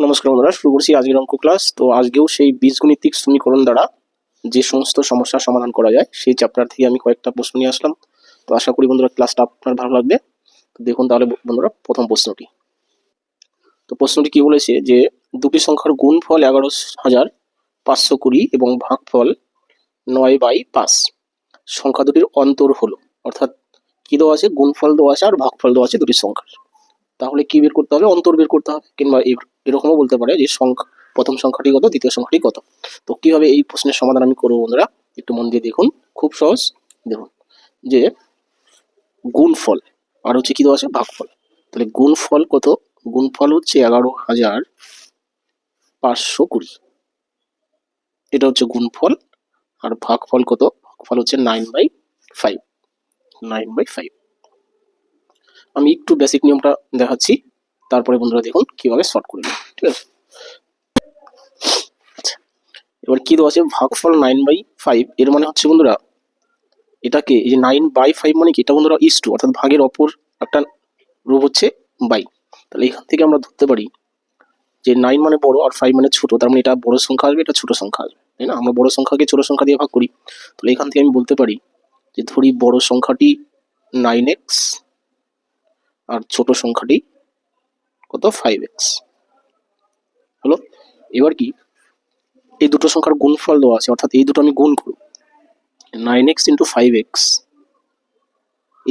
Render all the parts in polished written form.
নমস্কার বন্ধুরা, শুরু করছি আজকের অঙ্ক ক্লাস। তো আজকেও সেই বীজগণিতিক সমীকরণ দ্বারা যে সমস্ত সমস্যার সমাধান করা যায় সেই চ্যাপ্টার থেকে আমি কয়েকটা প্রশ্ন নিয়ে আসলাম। তো আশা করি বন্ধুরা ক্লাসটা আপনার ভালো লাগবে। তো দেখুন তাহলে বন্ধুরা প্রথম প্রশ্নটি। তো প্রশ্নটি কি বলেছে যে দুটি সংখ্যার গুণফল 11,520 এবং ভাগফল 9/5 সংখ্যা দুটির অন্তর হলো। অর্থাৎ কি দেওয়া আছে, গুণফল দেওয়া আছে আর ভাগফল দেওয়া আছে দুটি সংখ্যার। তাহলে কি বের করতে হবে, অন্তর বের করতে হবে। কিংবা এরকমও বলতে পারে যে প্রথম সংখ্যাটি কত, দ্বিতীয় সংখ্যাটি কত। তো কিভাবে এই প্রশ্নের সমাধান আমি করবো বন্ধুরা, একটু মন দিয়ে দেখুন। খুব সহজ। দেখুন যে গুণফল আর হচ্ছে কি দেওয়া আছে, ভাগফল। তাহলে গুণফল কত, গুণফল হচ্ছে 11,520, এটা হচ্ছে গুণফল। আর ভাগফল কত, ভাগফল হচ্ছে 9/5। 9/5 আমি একটু বেসিক নিয়মটা দেখাচ্ছি, তারপরে বন্ধুরা দেখুন কিভাবে সলভ করে নেব। ঠিক আছে, আচ্ছা এবার কি দেওয়া আছে, ভাগফল 9/5। এর মানে হচ্ছে বন্ধুরা এটাকে, এই যে 9/5 মানে কি, এটা বন্ধুরা ইস টু, অর্থাৎ ভাগের অপর একটা রূপ হচ্ছে বাই। তাহলে এখান থেকে আমরা ধরতে পারি যে 9 মানে বড় আর 5 মানে ছোট, তার মানে এটা বড় সংখ্যা আসবে, এটা ছোট সংখ্যা আসবে, তাই না? আমরা বড় সংখ্যাকে ছোট সংখ্যা দিয়ে ভাগ করি। তাহলে এখান থেকে আমি বলতে পারি যে ধরি বড় সংখ্যাটি 9x আর ছোট সংখ্যাটি কত, 5x হলো। এবার কি, এই দুটো সংখ্যার গুণফল দেওয়া আছে, অর্থাৎ এই দুটো আমি গুণ করব। 9x × 5x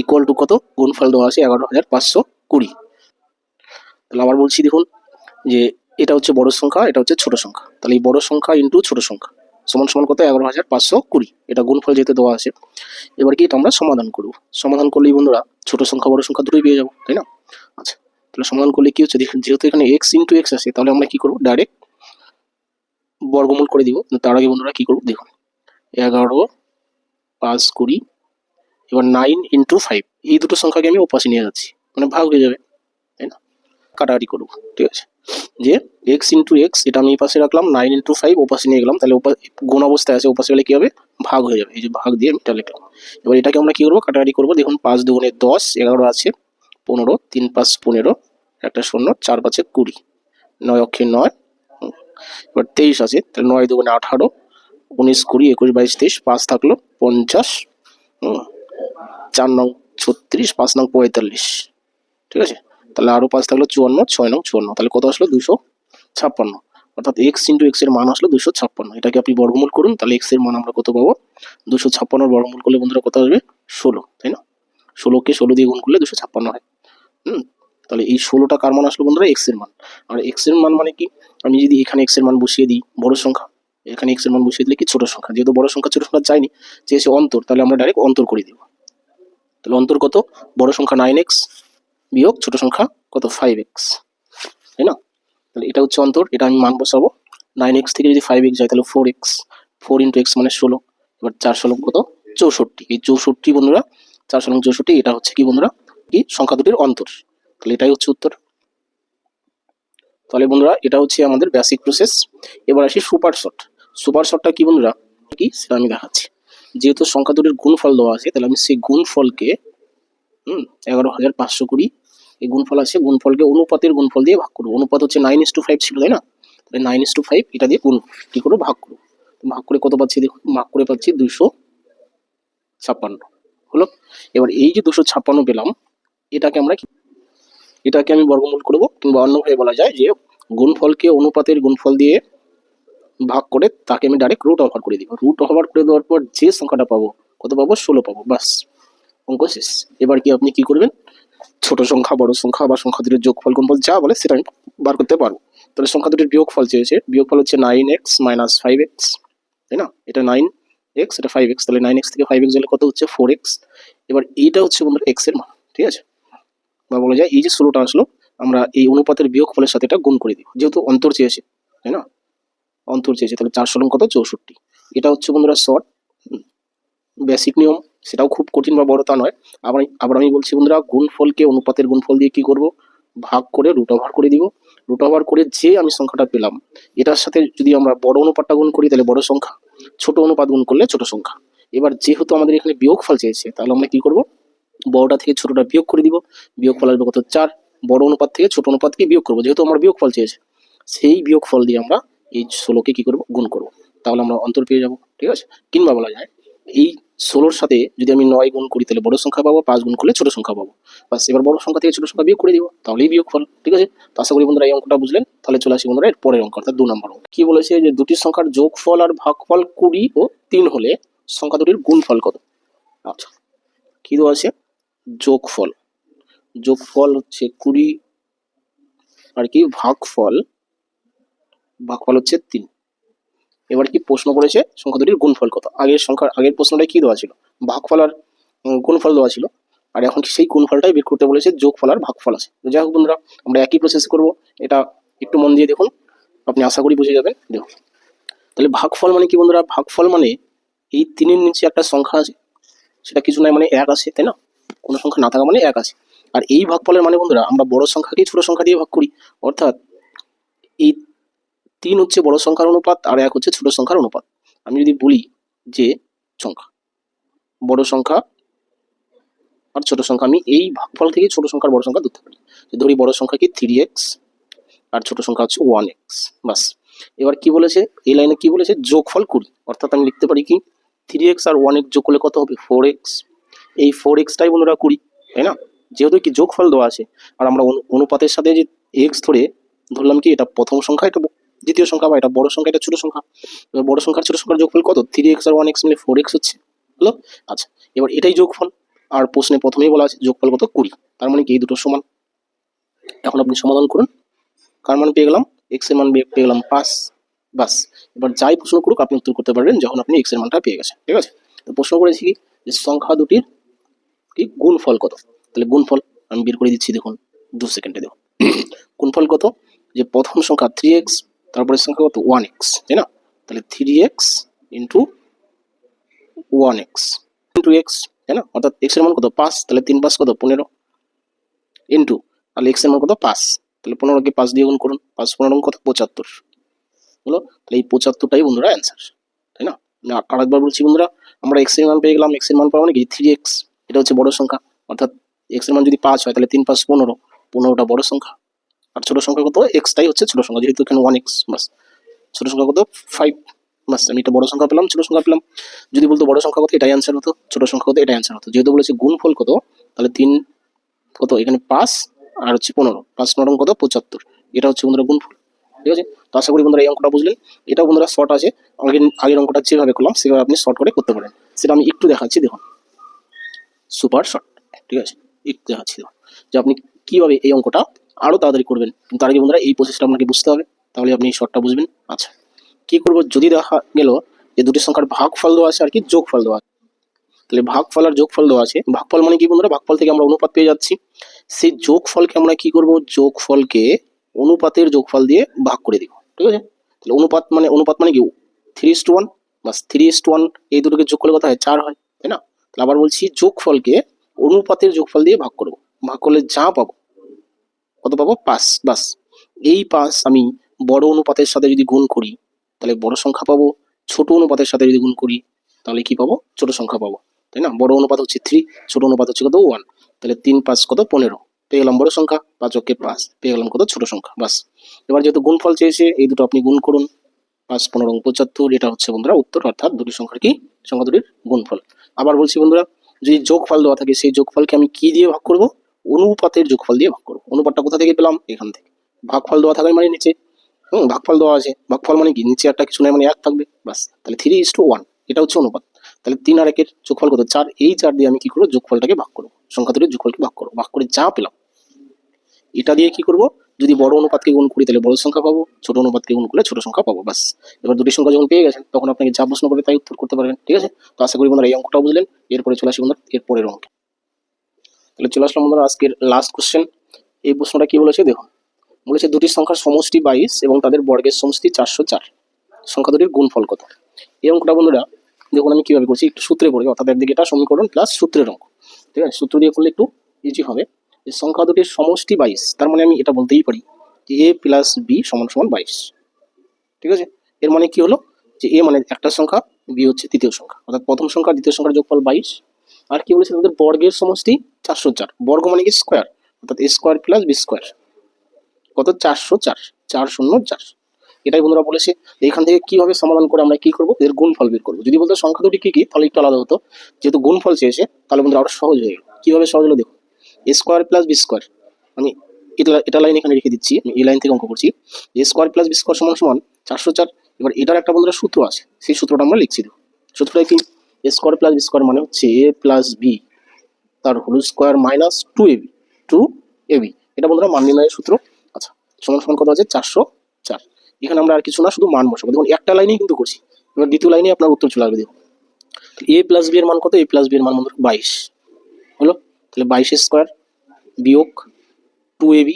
ইকুয়াল টু কত, গুণফল দেওয়া আছে 11,520। তাহলে আবার বলছি দেখুন যে এটা হচ্ছে বড় সংখ্যা, এটা হচ্ছে ছোট সংখ্যা। তাহলে এই বড় সংখ্যা ইন্টু ছোট সংখ্যা সমান সমান কত, 11,520। এটা গুণফল যেহেতু দেওয়া আছে। এবার কি এটা আমরা সমাধান করব। সমাধান করলেই বন্ধুরা ছোট সংখ্যা বড় সংখ্যা দুটোই পেয়ে যাবো, তাই না? আচ্ছা, তাহলে সমাধান করলে কি হচ্ছে, দেখুন যেহেতু এখানে x × x আছে, তাহলে আমরা কি করবো, ডাইরেক্ট বর্গমূল করে দিব। তার আগে বন্ধুরা কি করবো, দেখুন 11,520, এবার 9 × 5, এই দুটো সংখ্যাকে আমি ওপাশে নিয়ে যাচ্ছি, মানে ভাগ হয়ে যাবে, তাই না? কাটাকাটি করবো, ঠিক আছে। যে x × x এটা আমি এই পাশে রাখলাম, 9 × 5 ওপাশে নিয়ে গেলাম, তাহলে গুণ অবস্থায় আছে, ওপাশে গেলে কি হবে, ভাগ হয়ে যাবে। এই যে ভাগ দিয়ে আমি এটা লিখলাম। এবার এটাকে আমরা কি করবো, কাটাকাটি করবো। দেখুন 5 × 2 = 10, 11 আছে, 15, 3 × 5 = 15, একটা শূন্য, 4 × 5 = 20, 9 অক্ষে 9। এবার 23 আছে, তাহলে 9 × 2 = 18, 19, 20, 21, 22, 23, 5 থাকলো 50, 4 নং 36, 5 নং 45, ঠিক আছে। তাহলে আরো 5 থাকলো 54, 6 নং 54, তাহলে কত আসলো, 256। অর্থাৎ x × x এর মান আসলো 256। এটাকে আপনি বর্গমূল করুন, তাহলে x এর মান আমরা কত পাবো, 256 বর্গমূল করলে বন্ধুরা কত আসবে, 16, তাই না? 16কে 16 দিয়ে গুণ করলে 256 হয়। তাহলে এই 16টা কার মান আসলো বন্ধুরা, x এর মান। আর x এর মান মানে কি, আমি যদি এখানে x এর মান বসিয়ে দিই বড় সংখ্যা, এখানে x এর মান বসিয়ে দিলে কি ছোট সংখ্যা, যেহেতু বড় সংখ্যা ছোট সংখ্যা চাইনি, চেয়েছে অন্তর, তাহলে আমরা ডাইরেক্ট অন্তর করে দিব। তাহলে অন্তর কত, বড় সংখ্যা 9x বিয়োগ ছোট সংখ্যা কত, 5x, তাই না? তাহলে এটা হচ্ছে অন্তর, এটা আমি মান বসাবো। 9x থেকে যদি 5x যায় তাহলে 4x, 4 × x মানে 16। এবার 4 × 16 কত, 64। এই 64 বন্ধুরা, 4 × 16 64, এটা হচ্ছে কি বন্ধুরা, কি সংখ্যা দুটির অন্তর। তাহলে এটাই হচ্ছে উত্তর। তাহলে বন্ধুরা এটা হচ্ছে আমাদের বেসিক প্রসেস। এবার আসি সুপার শর্ট। সুপার শর্টটা কি বন্ধুরা, কি সেটা আমি দেখাচ্ছি। যেহেতু সংখ্যা দুটির গুণফল দেওয়া আছে, তাহলে আমি সেই গুণফলকে 11,520 এই গুণফল আছে, গুণফলকে অনুপাতের গুণফল দিয়ে ভাগ করবো। অনুপাত হচ্ছে 9:5 ছিল, তাই না? তাহলে 9:5 এটা দিয়ে গুণ কি করবো, ভাগ করবো। ভাগ করে কত পাচ্ছি, দেখুন ভাগ করে পাচ্ছি 256 হলো। এবার এই যে 256 পেলাম, এটাকে আমরা এটাকে আমি বর্গমূল করবো, কিংবা অন্যভাবে বলা যায় যে গুণফলকে অনুপাতের গুণফল দিয়ে ভাগ করে তাকে আমি ডাইরেক্ট রুট ওভার করে দিব। রুট ওভার করে দেওয়ার পর যে সংখ্যাটা পাবো, কত পাবো, 16 পাবো, বাস অঙ্ক শেষ। এবার কি আপনি কি করবেন, ছোট সংখ্যা বড় সংখ্যা বা সংখ্যা দুটির যোগফল গুণফল যা বলে সেটা আমি বার করতে পারবো। তাহলে সংখ্যা দুটির বিয়োগফল চেয়েছে, বিয়োগফল হচ্ছে 9x - 5x, তাই না? এটা 9x, এটা 5x, তাহলে 9x থেকে 5x গেলে কত হচ্ছে, 4x। এবার এইটা হচ্ছে বন্ধুরা x এর মান, ঠিক আছে। বা বলা যায় এই যে 16টা আসলো, আমরা এই অনুপাতের বিয়োগফলের সাথে এটা গুণ করে দিব, যেহেতু অন্তর চেয়েছে, তাই না? অন্তর চেয়েছে, তাহলে 4 × 16 কত, 64। এটা হচ্ছে বন্ধুরা শর্ট বেসিক নিয়ম, সেটাও খুব কঠিন বা বড় তা নয়। আবার আমি বলছি বন্ধুরা, গুণফলকে অনুপাতের গুণফল দিয়ে কি করব, ভাগ করে রুট ওভার করে দিব। রুট ওভার করে যে আমি সংখ্যাটা পেলাম, এটার সাথে যদি আমরা বড় অনুপাতটা গুণ করি তাহলে বড় সংখ্যা, ছোট অনুপাত গুণ করলে ছোট সংখ্যা। এবার যেহেতু আমাদের এখানে বিয়োগফল চেয়েছে, তাহলে আমরা কি করব, বড়টা থেকে ছোটটা বিয়োগ করে দিব। বিয়োগফল আসবে কত, 4। বড় অনুপাত থেকে ছোট অনুপাতকে বিয়োগ করবো, যেহেতু আমার বিয়োগফল চেয়েছে। সেই বিয়োগফল দিয়ে আমরা এই 16কে কি করব, গুণ করব, তাহলে আমরা অন্তর পেয়ে যাব। ঠিক আছে, কিংবা বলা যায় এই 16-র সাথে যদি আমি 9 গুণ করি তাহলে বড় সংখ্যা পাবো, 5 গুণ করলে ছোট সংখ্যা পাবো। বাস, এবার বড় সংখ্যা থেকে ছোট সংখ্যা বিয়োগ করে দিব, তাহলেই বিয়োগফল। ঠিক আছে, তো আশা করি বন্ধুরা এই অঙ্কটা বুঝলেন। তাহলে চলে আসি বন্ধুরা এর পরের অঙ্ক, অর্থাৎ 2 নম্বর অঙ্ক। কি বলেছে যে দুটি সংখ্যার যোগফল আর ভাগফল 20 ও 3 হলে সংখ্যা দুটির গুণফল কত? আচ্ছা, কি দেওয়া আছে? যোগফল, যোগফল হচ্ছে 20 আর কি ভাগফল, ভাগফল হচ্ছে 3। এবার কি প্রশ্ন করেছে সংখ্যা দুটির গুণফল কত? আগের প্রশ্নটাই কি দেওয়া ছিল? ভাগফল আর গুণফল দেওয়া ছিল, আর এখন সেই গুণফলটাই বের করতে বলেছে, যোগফল আর ভাগফল আছে। তো যাই হোক বন্ধুরা, আমরা একই প্রসেস করব। এটা একটু মন দিয়ে দেখুন, আপনি আশা করি বুঝে যাবেন। দেখুন, তাহলে ভাগফল মানে কি বন্ধুরা? ভাগফল মানে এই 3-এর নিচে একটা সংখ্যা আছে, সেটা কিছু নয় মানে 1 আছে, তাই না? কোনো সংখ্যা না থাকা মানে 1 আছে। আর এই ভাগফলের মানে বন্ধুরা আমরা বড় সংখ্যাকে ছোট সংখ্যা দিয়ে ভাগ করি, অর্থাৎ এই 3 হচ্ছে বড় সংখ্যার অনুপাত আর 1 হচ্ছে ছোট সংখ্যার অনুপাত। আমি যদি বলি যে সংখ্যা, বড় সংখ্যা আর ছোট সংখ্যা, আমি এই ভাগফল থেকে ছোট সংখ্যার বড় সংখ্যা ধরতে পারি। ধরি বড় সংখ্যা কি 3x আর ছোট সংখ্যা হচ্ছে 1x। বাস, এবার কি বলেছে এই লাইনে? কি বলেছে? যোগফল 20, অর্থাৎ আমি লিখতে পারি কি 3x আর 1x যোগ করলে কত হবে? 4x। এই 4x টাই বন্ধুরা 20, তাই না? যেহেতু কি যোগফল দেওয়া আছে, আর আমরা অনুপাতের সাথে যে x ধরলাম কি এটা প্রথম সংখ্যা, এটা দ্বিতীয় সংখ্যা, বা এটা বড় সংখ্যা, এটা ছোট সংখ্যা। এবার বড় সংখ্যার ছোট সংখ্যার যোগফল কত? 3x আর 1x মিলে 4x হচ্ছে, হলো? আচ্ছা, এবার এটাই যোগফল, আর প্রশ্নে প্রথমেই বলা আছে যোগফল কত? 20। তার মানে কি এই দুটো সমান। এখন আপনি সমাধান করুন, কার মান পেয়ে গেলাম? x এর মান পেয়ে গেলাম 5। বাস, এবার যাই প্রশ্ন করুক আপনি উত্তর করতে পারবেন যখন আপনি x এর মানটা পেয়ে গেছেন। ঠিক আছে, তো প্রশ্ন করেছি কি যে সংখ্যা দুটির কি গুণফল কত? তাহলে গুণফল আমি বের করে দিচ্ছি, দেখুন 2 সেকেন্ডে। দেখুন গুণফল কত, যে প্রথম সংখ্যা 3x, তারপরে সংখ্যা কত? 1x, তাই না? তাহলে 3x into 1x into x, তাই না? অর্থাৎ x এর মান কত? 5, তাহলে 3 5 কত? 15 ইন্টু, তাহলে x এর মান কত? 5, তাহলে 15কে 5 দিয়ে গুণ করুন, 5 15 কত? 75, হলো? তাহলে এই 75টাই বন্ধুরা অ্যান্সার, তাই না? আরেকবার বলছি বন্ধুরা, আমরা x এর মান পেয়ে গেলাম। x এর মান পাবো মানে কি 3x, এটা হচ্ছে বড় সংখ্যা, অর্থাৎ x এর মান যদি 5 হয় তাহলে 3 5 15, 15টা বড় সংখ্যা, আর ছোট সংখ্যা কত? x টাই হচ্ছে ছোট সংখ্যা, যেহেতু এখানে 1x। বাস, ছোট সংখ্যা কত? 5। বাস, আমি এটা বড় সংখ্যা পেলাম, ছোট সংখ্যা পেলাম। যদি বলতো বড় সংখ্যা কত, এটাই অ্যান্সার হতো, ছোট সংখ্যা কত, এটাই অ্যান্সার হতো। যেহেতু বলেছে গুণফল কত, তাহলে 3 কত, এখানে 5 আর হচ্ছে 15, 5 9 কত? 75, এটা হচ্ছে বন্ধুরা গুণফল। ঠিক আছে, তো আশা করি বন্ধুরা এই অঙ্কটা বুঝলেন। এটাও বন্ধুরা শর্ট আছে, আগের অঙ্কটা যেভাবে করলাম সেভাবে আপনি শর্ট করে করতে পারেন। সেটা আমি একটু দেখাচ্ছি, দেখুন সুপার শর্ট। ঠিক আছে, একটু দেখাচ্ছি দেখুন যে আপনি কিভাবে এই অঙ্কটা আরো তাড়াতাড়ি করবেন। কিন্তু তার আগে বন্ধুরা এই প্রসেসটা আপনাকে বুঝতে হবে, তাহলে আপনি এই শর্টটা বুঝবেন। আচ্ছা, কি করবো? যদি দেখা গেল যে দুটি সংখ্যার ভাগফল দেওয়া আছে আর কি যোগফল দেওয়া আছে, তাহলে ভাগফল আর যোগফল দেওয়া আছে। ভাগফল মানে কি বন্ধুরা? ভাগফল থেকে আমরা অনুপাত পেয়ে যাচ্ছি, সেই যোগফলকে আমরা কি করব? যোগফলকে অনুপাতের যোগফল দিয়ে ভাগ করে দিব। ঠিক আছে, তাহলে অনুপাত মানে কি 3:1। বাস, 3:1 এই দুটোকে যোগ করলে কত হয়? 4 হয়, তাই না? তাহলে আবার বলছি যোগফলকে অনুপাতের যোগফল দিয়ে ভাগ করব, ভাগ করলে যা পাবো কত পাবো? 5। বাস, এই 5 আমি বড় অনুপাতের সাথে যদি গুণ করি তাহলে বড় সংখ্যা পাবো, ছোট অনুপাতের সাথে যদি গুণ করি তাহলে কি পাবো? ছোট সংখ্যা পাবো, তাই না? বড় অনুপাত হচ্ছে 3, ছোট অনুপাত হচ্ছে কত? 1। তাহলে 3 5 কত? 15, পেয়ে গেলাম বড় সংখ্যা, 5 × 5 পেয়ে গেলাম কত? ছোট সংখ্যা। বাস, এবার যেহেতু গুণফল চেয়েছে এই দুটো আপনি গুণ করুন, 5 15 75, এটা হচ্ছে বন্ধুরা উত্তর, অর্থাৎ দুটি সংখ্যার কি? সংখ্যা দুটির গুণফল। আবার বলছি বন্ধুরা, যদি যোগফল দেওয়া থাকে সেই যোগফলকে আমি কি দিয়ে ভাগ করব? অনুপাতের যোগফল দিয়ে ভাগ করব। অনুপাতটা কোথা থেকে পেলাম? এখান থেকে। ভাগফল দেওয়া থাকার মানে নিচে, ভাগফল দেওয়া আছে, ভাগফল মানে কি নিচে একটা কিছু নাই মানে 1 থাকবে। বাস, তাহলে 3:1, এটা হচ্ছে অনুপাত। তাহলে 3 আর 1-এর যোগফল কত? 4। এই 4 দিয়ে আমি কি করবো? যোগফলটাকে ভাগ করবো, সংখ্যা দুটির যোগফলকে ভাগ করবো, ভাগ করে যা পেলাম এটা দিয়ে কি করব? যদি বড় অনুপাতকে গুণ করি তাহলে বড় সংখ্যা পাবো, ছোট অনুপাতকে গুণ করলে ছোট সংখ্যা পাবো। বাস, এবার দুটি সংখ্যা যখন পেয়ে গেছেন তখন আপনাকে যা প্রশ্ন করে তাই উত্তর করতে পারবেন। ঠিক আছে, তো আশা করি বন্ধুরা এই অঙ্কটাও বুঝলেন। এরপরে চলে আসি বন্ধুরা এর পরের অঙ্কে। তাহলে চলে আসলাম বন্ধুরা আজকের লাস্ট কোশ্চেন। এই প্রশ্নটা কি বলেছে দেখুন, বলেছে দুটি সংখ্যার সমষ্টি 22 এবং তাদের বর্গের সমষ্টি 404, সংখ্যা দুটির গুণফল কত? এই অঙ্কটা বন্ধুরা দেখুন আমি কিভাবে করছি, একটু সূত্রে পড়ে, অর্থাৎ একদিকে এটা সমীকরণ প্লাস সূত্রের অঙ্ক। ঠিক আছে, সূত্র দিয়ে করলে একটু ইজি হবে। যে সংখ্যা দুটির সমষ্টি 22, তার মানে আমি এটা বলতেই পারি যে a + b = 22। ঠিক আছে, এর মানে কি হলো? যে a মানে একটা সংখ্যা, b হচ্ছে তৃতীয় সংখ্যা, অর্থাৎ প্রথম সংখ্যা দ্বিতীয় সংখ্যার যোগফল 22। আর কি বলেছে? তাদের বর্গের সমষ্টি 404, বর্গ মানে কি স্কোয়ার, অর্থাৎ a² + b² কত? 404। 404। এটাই বন্ধুরা বলেছে। এখান থেকে কিভাবে সমাধান করে আমরা কি করবো, এর গুণফল বের করবো। যদি বলতো সংখ্যা দুটি কি কি, তাহলে একটু আলাদা হতো। যেহেতু গুণফল চেয়েছে, তাহলে বন্ধুরা আরো সহজ হয়ে গেল। কিভাবে সহজ হলো দেখো, এ স্কোয়ার প্লাস বি স্কোয়ার, আমি এটা লাইন এখানে রেখে দিচ্ছি, আমি এই লাইন থেকে অঙ্ক করছি। এ স্কোয়ার প্লাস বি স্কোয়ার সমান সমান 404। এবার এটার একটা বন্ধুরা সূত্র আছে, সেই সূত্রটা আমরা লিখছি। দেখো সূত্রটা কি, এ স্কোয়ার প্লাস বি স্কোয়ার মানে হচ্ছে এ প্লাস বি তার হোল স্কোয়ার মাইনাস 2ab। এটা বন্ধুরা মান নির্ণয়ের সূত্র। আচ্ছা, সমান সমান কত আছে, 404। এখানে আমরা আর কিছু না, শুধু মান বসাবো। দেখুন একটা লাইনেই কিন্তু করছি। এবার দ্বিতীয় লাইনে আপনার উত্তর চলে আসবে। দেখুন এ প্লাস বি এর মান কত, এ প্লাস বি এর মান বন্ধুরা 22 হলো। তাহলে 22 স্কোয়ার বিয়োগ 2ab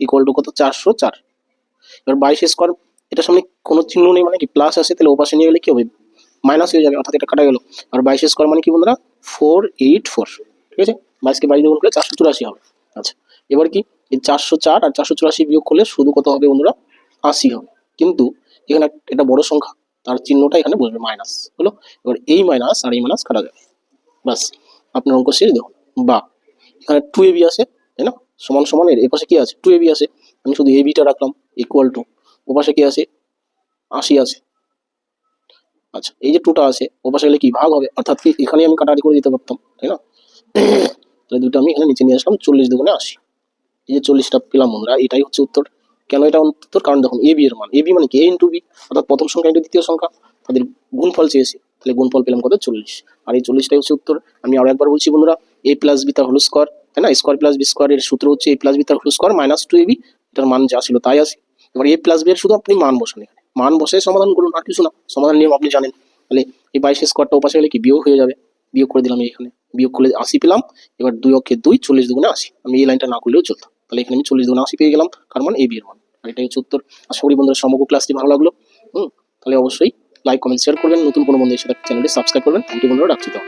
ইকুয়াল টু কত, 404। এবার 22 স্কোয়ার, এটার সামনে কোনো চিহ্ন নেই মানে কি প্লাস আছে, তাহলে ওপাশে নিয়ে গেলে কি হবে, মাইনাস হয়ে যাবে, অর্থাৎ এটা কাটা গেল। আর 22 স্কোয়ার মানে কি বন্ধুরা, 484। ঠিক আছে, 22 কে 22 দিয়ে গুণ করলে 484 হবে। আচ্ছা, এবার কি, এই 404 আর 484 বিয়োগ করলে শুধু কত হবে বন্ধুরা, 80 হবে। কিন্তু এখানে এটা বড় সংখ্যা, তার চিহ্নটা এখানে বসবে মাইনাস হলো। এবার এই মাইনাস আর এই মাইনাস কাটা যাবে, বাস আপনার অঙ্ক শেষ। দেখুন বা এখানে 2ab আছে, তাই না, সমান সমান এর এপাশে কি আছে, 2ab আছে, আমি শুধু ab-টা রাখলাম ইকুয়াল টু, ওপাশে কি আছে, 80 আছে। আচ্ছা, এই যে 2টা আছে, ওপাশে গেলে কি ভাগ হবে, অর্থাৎ কি এখানে আমি কাটাকাটি করে দিতে পারতাম, তাই না। তাহলে দুটো আমি এখানে নিচে নিয়ে আসলাম, 40 দুগুণে 80। এই যে 40টা পেলাম বন্ধুরা, এটাই হচ্ছে উত্তর। কেন এটা উত্তর, কারণ দেখুন এবি এর মান, এবি মানে কি, এ ইন্টু বি, অর্থাৎ প্রথম সংখ্যা ইন্টু দ্বিতীয় সংখ্যা, তাদের গুণফল চেয়েছি। তাহলে গুণফল পেলাম কত, 40। আর এই 40টাই হচ্ছে উত্তর। আমি আরো একবার বলছি বন্ধুরা, এ প্লাস বি তার হোল স্কোয়ার, তাই না, স্কোয়ার প্লাস বি স্কোয়ার এর সূত্র হচ্ছে এ প্লাস বি তার হোল স্কোয়ার মাইনাস 2ab। এটার মান যা ছিল তাই আছে। এবার এ প্লাস বি এর শুধু আপনি মান বসান, এখানে মান বসে সমাধান করুন, আর কিছু না। সমাধান নিয়ম আপনি জানেন। তাহলে এই 22 স্কোয়ারটা ওপাশে গেলে কি বিয়োগ হয়ে যাবে, বিয়োগ করে দিলাম এখানে, বিয়োগ করলে 80 পেলাম। এবার 2 অক্ষে 2, 40 দুগুণে 80। আমি এই লাইনটা না করলেও চলতো, তাহলে এখানে আমি 40 দুগুণে 80 পেয়ে গেলাম, কার মান, এবি এর মান। আর এটাই হচ্ছে উত্তর। আশা করি বন্ধুরা সমগ্র ক্লাসটি ভালো লাগলো। তাহলে অবশ্যই লাইক কমেন্ট শেয়ার করবেন, নতুন কোনো বন্ধু এসে চ্যানেলটি সাবস্ক্রাইব করবেন। থ্যাংক ইউ বন্ধুরা, রাখছি তো।